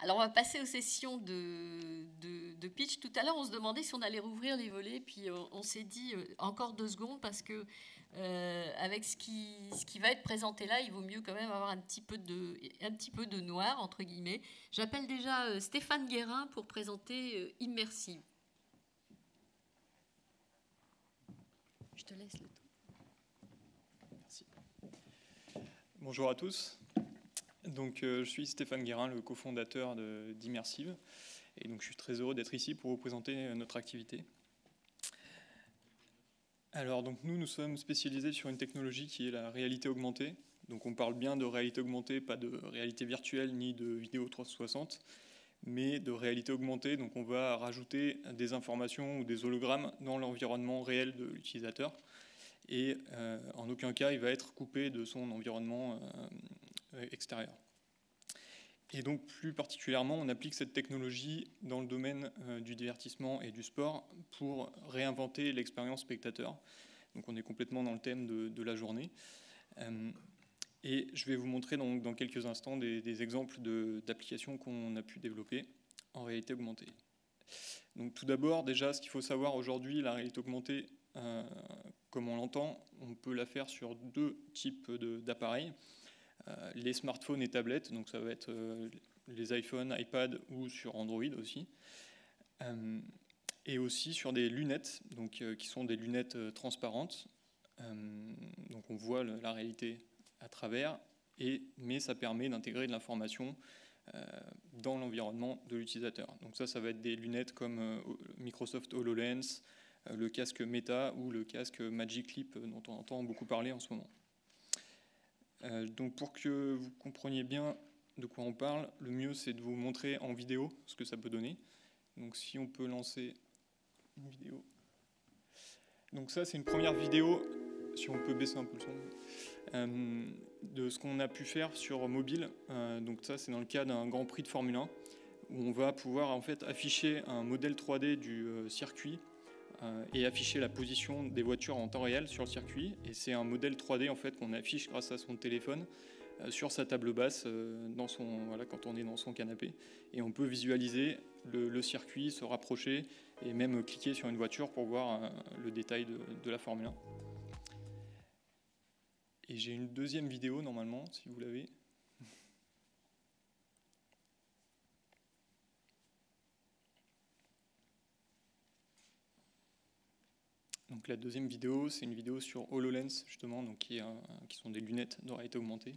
Alors, on va passer aux sessions de pitch. Tout à l'heure, on se demandait si on allait rouvrir les volets, puis on s'est dit encore 2 secondes parce que avec ce qui va être présenté là, il vaut mieux quand même avoir un petit peu de noir, entre guillemets. J'appelle déjà Stéphane Guérin pour présenter Immersive. Je te laisse le temps. Merci. Bonjour à tous. Donc, je suis Stéphane Guérin, le cofondateur d'Immersive. Et donc, je suis très heureux d'être ici pour vous présenter notre activité. Alors, donc, nous sommes spécialisés sur une technologie qui est la réalité augmentée. Donc, on parle bien de réalité augmentée, pas de réalité virtuelle ni de vidéo 360, mais de réalité augmentée. Donc, on va rajouter des informations ou des hologrammes dans l'environnement réel de l'utilisateur. Et en aucun cas, il va être coupé de son environnement extérieur. Et donc, plus particulièrement, on applique cette technologie dans le domaine du divertissement et du sport pour réinventer l'expérience spectateur. Donc, on est complètement dans le thème de la journée. Et je vais vous montrer donc, dans quelques instants des exemples d'applications qu'on a pu développer en réalité augmentée. Donc, tout d'abord, déjà, ce qu'il faut savoir aujourd'hui, la réalité augmentée, comme on l'entend, on peut la faire sur 2 types d'appareils. Les smartphones et tablettes, donc ça va être les iPhones, iPad ou sur Android aussi. Et aussi sur des lunettes, donc, qui sont des lunettes transparentes. Donc on voit la réalité à travers, mais ça permet d'intégrer de l'information dans l'environnement de l'utilisateur. Donc ça va être des lunettes comme Microsoft HoloLens, le casque Meta ou le casque Magic Leap dont on entend beaucoup parler en ce moment. Donc pour que vous compreniez bien de quoi on parle, le mieux c'est de vous montrer en vidéo ce que ça peut donner. Donc si on peut lancer une vidéo. Donc ça c'est une première vidéo, si on peut baisser un peu le son, de ce qu'on a pu faire sur mobile. Donc ça c'est dans le cas d'un Grand Prix de Formule 1 où on va pouvoir en fait afficher un modèle 3D du circuit et afficher la position des voitures en temps réel sur le circuit. Et c'est un modèle 3D en fait, qu'on affiche grâce à son téléphone sur sa table basse quand on est dans son canapé. Et on peut visualiser le circuit, se rapprocher et même cliquer sur une voiture pour voir le détail de la Formule 1. Et j'ai une deuxième vidéo normalement, si vous l'avez. Donc la deuxième vidéo, c'est une vidéo sur HoloLens, justement, donc qui sont des lunettes de réalité augmentée.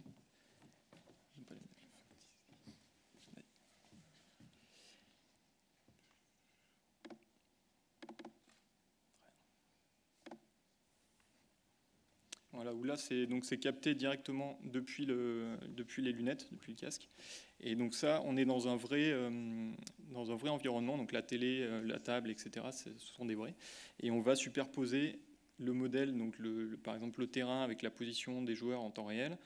Voilà, où là, c'est capté directement depuis les lunettes, depuis le casque. Et donc ça, on est dans un vrai environnement, donc la télé, la table, etc., ce sont des vrais. Et on va superposer le modèle, donc par exemple le terrain avec la position des joueurs en temps réel,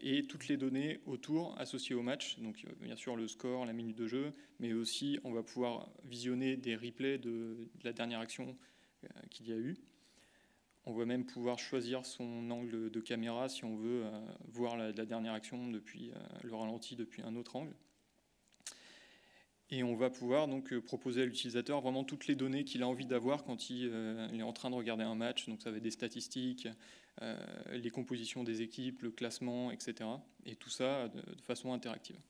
et toutes les données autour associées au match, donc bien sûr le score, la minute de jeu, mais aussi on va pouvoir visionner des replays de la dernière action qu'il y a eu. On va même pouvoir choisir son angle de caméra si on veut voir la dernière action depuis le ralenti depuis un autre angle. Et on va pouvoir donc proposer à l'utilisateur vraiment toutes les données qu'il a envie d'avoir quand il est en train de regarder un match. Donc ça va être des statistiques, les compositions des équipes, le classement, etc. Et tout ça de façon interactive.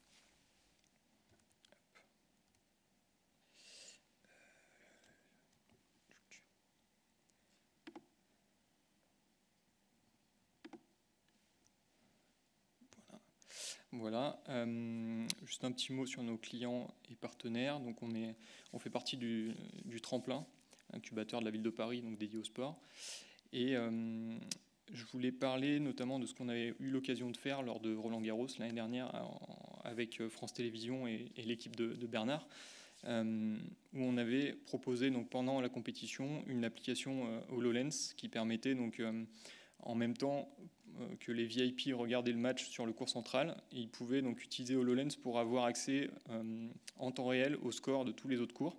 Voilà, juste un petit mot sur nos clients et partenaires. Donc on fait partie du Tremplin, incubateur de la ville de Paris, donc dédié au sport. Et je voulais parler notamment de ce qu'on avait eu l'occasion de faire lors de Roland Garros l'année dernière avec France Télévisions et l'équipe de Bernard, où on avait proposé donc, pendant la compétition une application HoloLens qui permettait donc en même temps que les VIP regardaient le match sur le court central, et ils pouvaient donc utiliser HoloLens pour avoir accès en temps réel au score de tous les autres cours.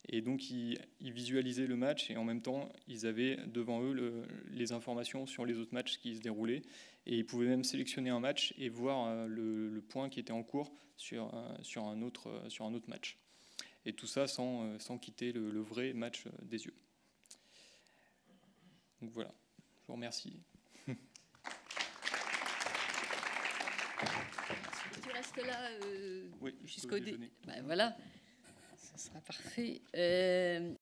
Et donc, ils visualisaient le match et en même temps, ils avaient devant eux les informations sur les autres matchs qui se déroulaient. Et ils pouvaient même sélectionner un match et voir le point qui était en cours sur un autre match. Et tout ça sans quitter le vrai match des yeux. Donc voilà, je vous remercie. Tu restes là oui, jusqu'au déjeuner. Voilà, ce sera parfait.